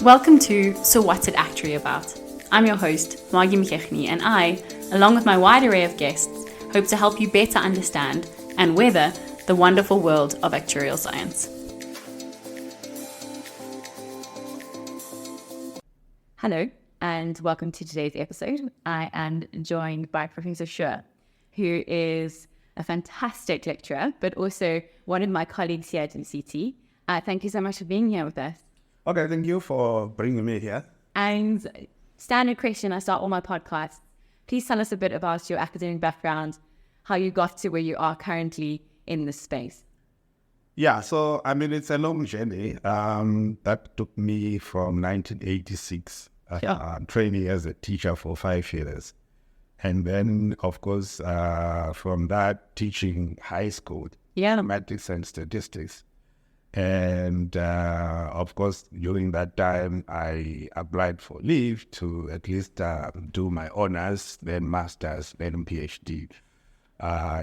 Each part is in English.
Welcome to So What's It Actually About? I'm your host, Margie Mchechny, and I, along with my wide array of guests, hope to help you better understand and weather the wonderful world of actuarial science. Hello, and welcome to today's episode. I am joined by Professor Sure, who is a fantastic lecturer, but also one of my colleagues here at MCT. Thank you so much for being here with us. Okay, thank you for bringing me here. And standard question, I start all my podcasts. Please tell us a bit about your academic background, how you got to where you are currently in this space. Yeah, so it's a long journey. That took me from 1986, training as a teacher for 5 years. And then, of course, from that, teaching high school, mathematics and statistics. And of course, during that time, I applied for leave to at least do my honors, then master's, then PhD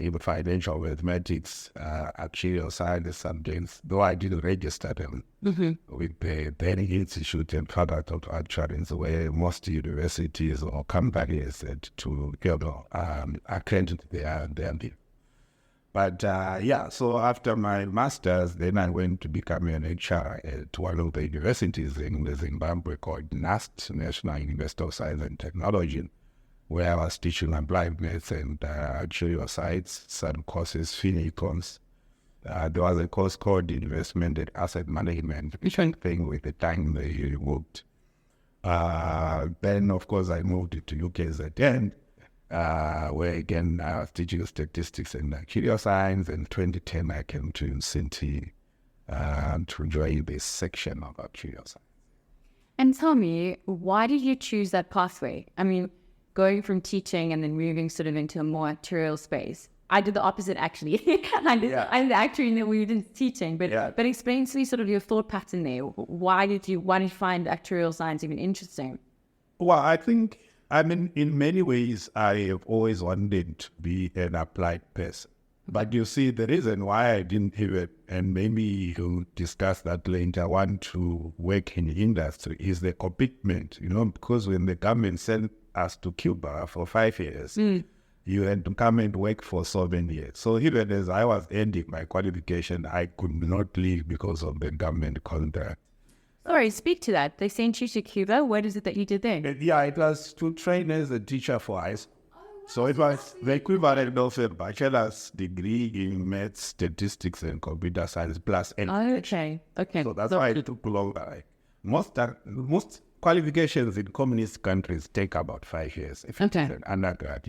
in financial mathematics, actuarial science subjects, though I didn't register them with the then institute and product of actuaries, where most universities or companies said to accredit their leave. But so after my master's, then I went to become an HR at one of the universities in Zimbabwe called NUST, National University of Science and Technology, where I was teaching applied maths and actuarial science, some courses, FINICONs. There was a course called Investment and Asset Management, which I think with the time they worked. Then, of course, I moved to UKZN. Where again I was teaching statistics and actuarial science. In 2010, I came to MCT to join this section of actuarial science. And tell me, why did you choose that pathway? Going from teaching and then moving sort of into a more actuarial space. I did the opposite, actually. I'm the actuary that we did teaching, but explain to me sort of your thought pattern there. Why did you find actuarial science even interesting? Well, I think in many ways, I have always wanted to be an applied person. But you see, the reason why I didn't have it, and maybe you'll discuss that later, want to work in the industry, is the commitment, because when the government sent us to Cuba for 5 years, you had to come and work for 7 years. So even as I was ending my qualification, I could not leave because of the government contract. Sorry, speak to that. They sent you to Cuba. What is it that you did there? It was to train as a teacher for high school. So it was the equivalent of a bachelor's degree in maths, statistics, and computer science plus Okay. So that's why it took longer. Most qualifications in communist countries take about 5 years. If it's an undergrad,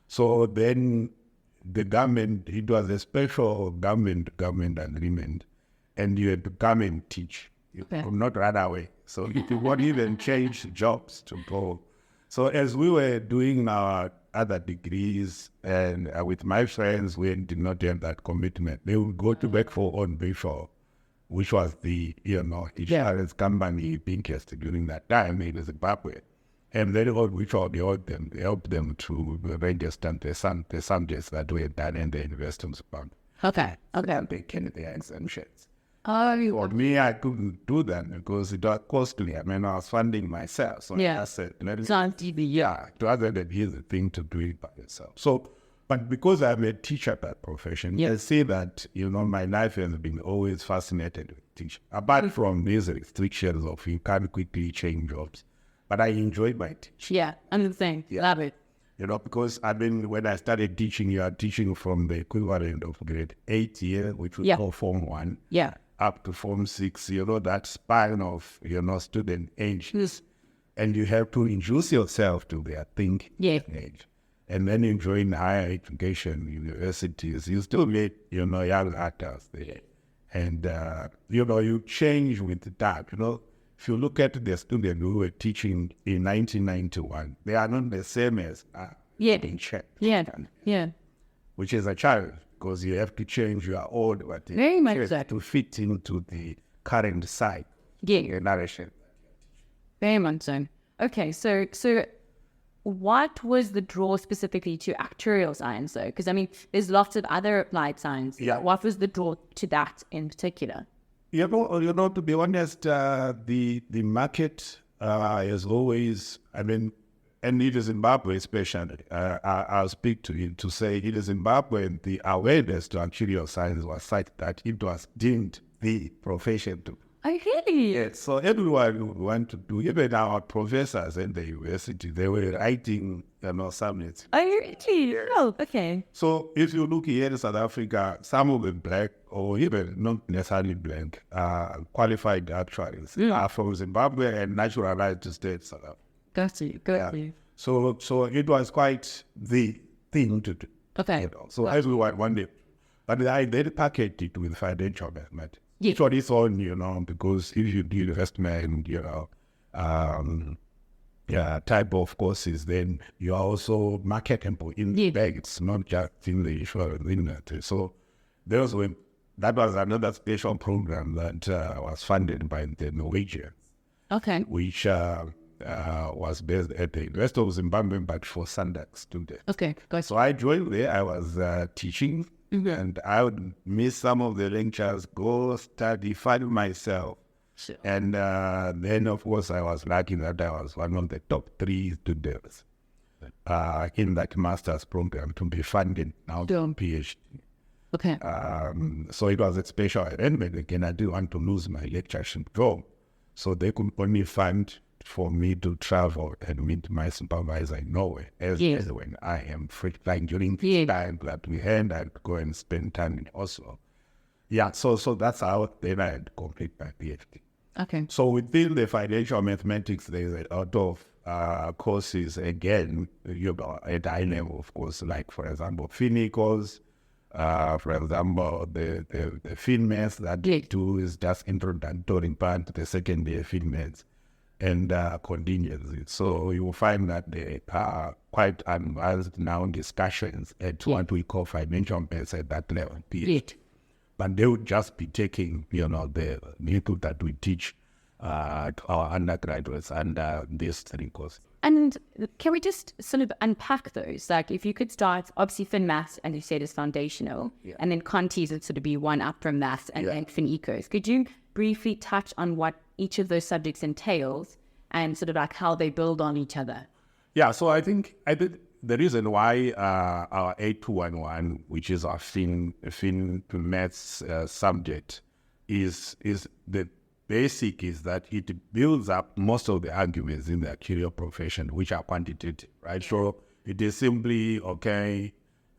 So then the government, it was a special government agreement, and you had to come and teach. You could not run away. So you won't even change jobs to go. So as we were doing our other degrees, and with my friends, we did not have that commitment. They would go to work for On Bishop, which was the insurance company biggest during that time in Zimbabwe. And then On Bishop, they helped them to register the subjects that we had done in the University of Zimbabwe. Okay. They get their exemptions. For me, I couldn't do that because it was costly. I was funding myself. So I said, it wasn't an easy thing to do it by yourself. So, but because I'm a teacher by profession, I see that, my life has been always fascinated with teaching. Apart from these restrictions of you can't quickly change jobs. But I enjoy my teaching. Yeah, I'm the same. Love it. Because when I started teaching, you are teaching from the equivalent of grade 8 year, which we call Form 1. Yeah. Up to Form 6, that span of, student ages. And you have to introduce yourself to their thinking age. And then you join higher education, universities, you still meet, young actors there. And, you change with the time, If you look at the students who were teaching in 1991, they are not the same as in Czech. Which is a challenge. Because you have to change your old very much so to fit into the current site. Narration. Very much so. Okay, so what was the draw specifically to actuarial science, though? Because there's lots of other applied science. Yeah. What was the draw to that in particular? To be honest, the market is always, and in Zimbabwe especially, I'll speak to it to say in Zimbabwe, the awareness to actuarial science was such that it was deemed the profession to. Oh, really? Yes, so everyone would want to do, even our professors in the university, they were writing, summits. Oh, really? Oh, okay. So if you look here in South Africa, some of the black, or even not necessarily black, qualified actuaries are from Zimbabwe and naturalized to state South Africa. Got you. So it was quite the thing to do. Okay. So everyone wanted, but they packaged it with financial mathematics. Yeah. It's on its own, because if you do investment, type of courses, then you are also marketable in the banks, not just in the insurance industry. So that was another special program that was funded by the Norwegians. Okay. Which was based at the University of Zimbabwe, but for Sunday students. Okay, gotcha. So I joined there. I was teaching, and I would miss some of the lectures, go study, find myself. Sure. And then, of course, I was lucky that I was one of the top 3 students in that master's program to be funded now to PhD. Okay. So it was a special arrangement. Again, I didn't want to lose my lectureship job. So they could only fund for me to travel and meet my supervisor in Norway, as when I am free, like during this time that we had, I'd go and spend time in Oslo. Yeah, so that's how then I had to complete my PhD. Okay. So within the financial mathematics, there's a lot of courses, again, at high level, of course, like, for example, FINICOS, for example, the FinMaths that do is just introductory part, the second year FinMaths, and contingencies. So you will find that there are quite advanced now discussions at what we call financial maths at that level. But they would just be taking, the input that we teach our undergraduates and these 3 courses. And can we just sort of unpack those? Like, if you could start, obviously, FinMaths, and you said, is foundational, and then Conties would sort of be one up from that, and then FinEcos. Could you briefly touch on what each of those subjects entails and sort of like how they build on each other? Yeah, so I think the reason why our 8211, which is our FinMaths subject, is the basic is that it builds up most of the arguments in the actuarial profession, which are quantitative, right? So it is simply, okay,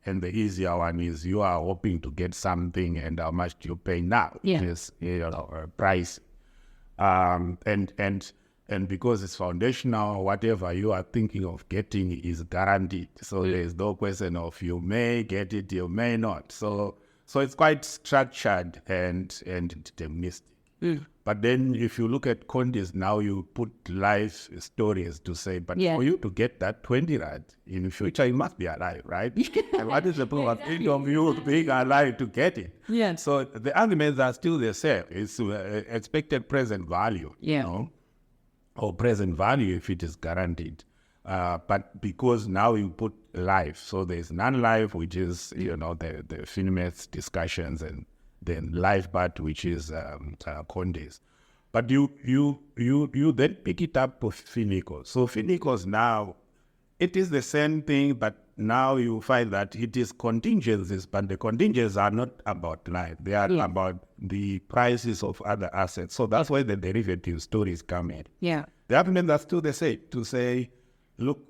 and the easier one is you are hoping to get something and how much do you pay now? Is price. And because it's foundational, whatever you are thinking of getting is guaranteed. So there's no question of you may get it, you may not. So it's quite structured and deterministic. But then if you look at Conties, now you put life stories to say, but for you to get that 20 rand in the future, you must be alive, right? And what is the probability of you being alive to get it? So the arguments are still the same. It's expected present value, or present value if it is guaranteed. But because now you put life, so there's non-life, which is, the FinMaths discussions, and then life part, which is Conties. But you then pick it up with FINICOS. So FINICOS now, it is the same thing, but now you find that it is contingencies, but the contingencies are not about life. They are about the prices of other assets. So that's why the derivative stories come in. The argument that's still the same, to say, look,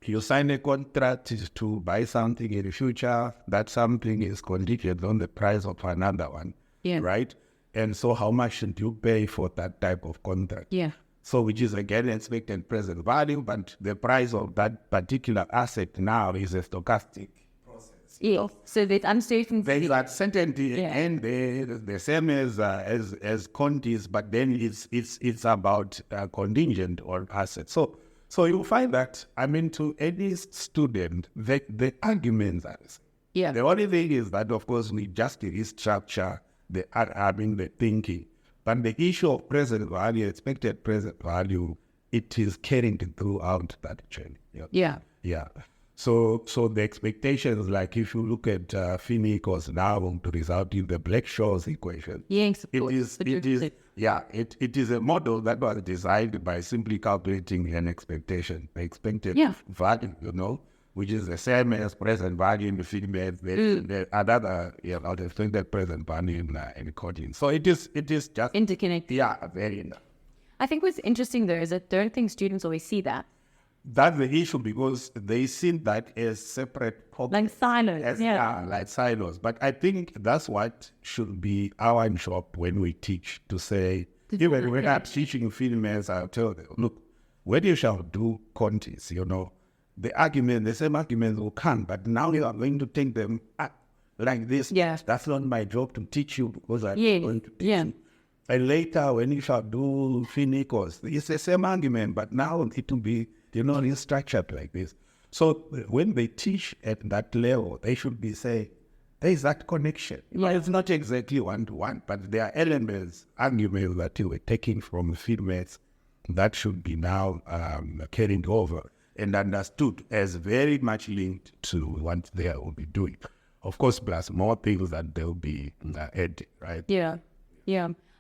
you sign a contract to buy something in the future, that something is contingent on the price of another one, right? And so how much should you pay for that type of contract? So which is again expected present value, but the price of that particular asset now is a stochastic process. So there's uncertainty. There's uncertainty, and the same as Conties, but then it's about contingent or assets. So you find that, to any student, the arguments are the same. The only thing is that, of course, we just restructure the thinking. But the issue of present value, expected present value, it is carried throughout that journey. So the expectations, like if you look at Finicos now to result in the Black-Scholes equation, Yes, of it course. is it is a model that was designed by simply calculating an expectation, the expected value, which is the same as present value in the female, another the expected present value in Conties. So it is just Interconnected. Yeah, very. I think what's interesting though is that I don't think students always see that. That's the issue, because they see that as separate Like silos, like silos. But I think that's what should be our job when we teach, to say, even when I'm teaching females, I'll tell them, look, when you shall do Conties, the same arguments will come, but now you are going to take them up like this. Yeah. That's not my job to teach you, because I'm going to teach you. And later, when you shall do Finicos, it's the same argument, but now it will be structured like this. So when they teach at that level, they should be saying, there is that connection. It's not exactly one-to-one, but there are elements, arguments that you were taking from females that should be now carried over and understood as very much linked to what they will be doing. Of course, plus more things that they'll be adding, right? Yeah.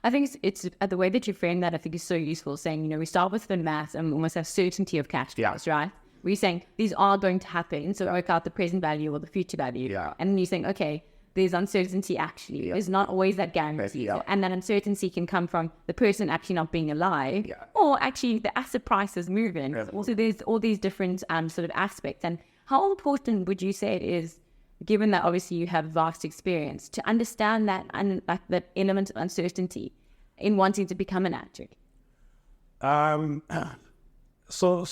I think it's the way that you frame that, I think is so useful, saying, we start with the math and we almost have certainty of cash flows, right? We're saying these are going to happen, so work out the present value or the future value. Yeah. And then you're saying, okay, there's uncertainty actually. There's not always that guarantee. Yeah. And that uncertainty can come from the person actually not being alive, or actually the asset price is moving. So there's all these different sort of aspects. And how important would you say it is, given that obviously you have vast experience, to understand that and that element of uncertainty in wanting to become an actuary? So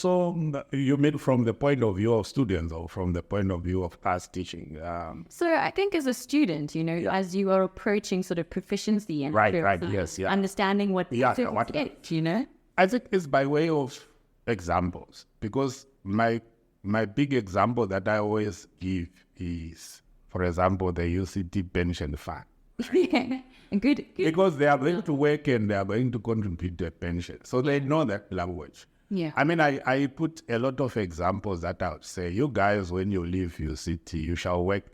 you mean from the point of view of students or from the point of view of past teaching? So I think as a student, as you are approaching sort of proficiency and understanding what I think it's by way of examples, because my big example that I always give is, for example, the UCT pension fund. Good. Because they are going to work and they are going to contribute to a pension. So they know that language. Yeah. I mean, I put a lot of examples that I would say, you guys, when you leave UCT, you shall work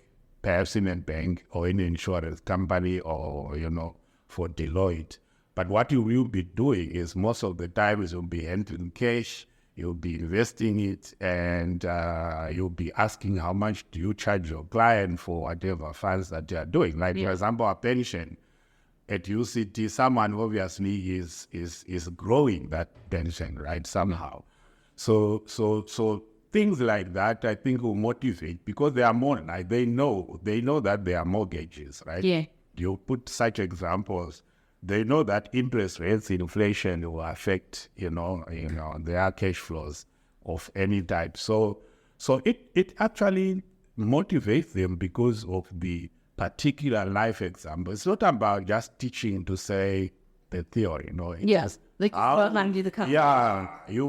perhaps in a bank or in an insurance company or, for Deloitte. But what you will be doing is most of the time is you'll be handling cash, you'll be investing it, and you'll be asking how much do you charge your client for whatever funds that they are doing. Like, for example, a pension at UCT, someone obviously is growing that pension, right, somehow. So things like that, I think, will motivate, because they are more like, they know that there are mortgages, right? Yeah. You put such examples. They know that interest rates, inflation will affect, their cash flows of any type. So it actually motivates them because of the particular life example. It's not about just teaching to say the theory, Yes. You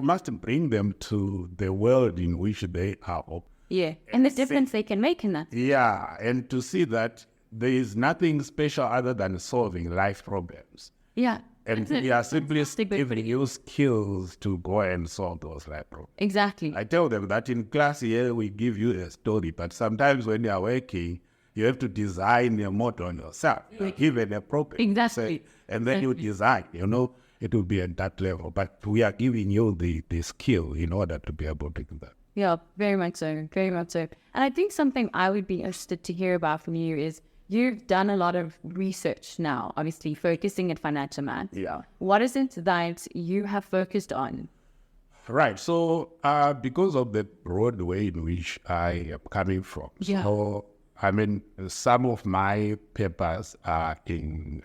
must bring them to the world in which they are. Yeah, and the difference they can make in that. Yeah, and to see that there is nothing special other than solving life problems. Yeah. And we are simply giving you skills to go and solve those life problems. Exactly. I tell them that in class here we give you a story, but sometimes when you are working, you have to design your model on yourself. You're given a problem. Exactly. And then you design, it will be at that level. But we are giving you the skill in order to be able to do that. Yeah, very much so. Very much so. And I think something I would be interested to hear about from you is, you've done a lot of research now, obviously focusing at financial math. Yeah. What is it that you have focused on? Right. So because of the broad way in which I am coming from, so some of my papers are in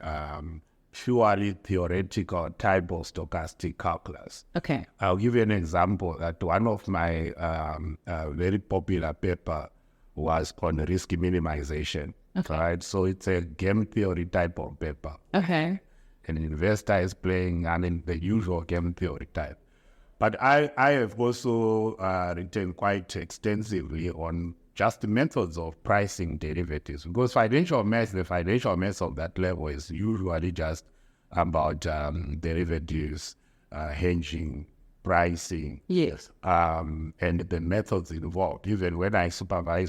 purely theoretical type of stochastic calculus. Okay. I'll give you an example that one of my very popular paper was on risk minimization. Okay. Right, so it's a game theory type of paper. Okay. An investor is playing the usual game theory type. But I have also written quite extensively on just the methods of pricing derivatives, because the financial math of that level is usually just about derivatives, hedging, pricing, Yes. and the methods involved. Even when I supervise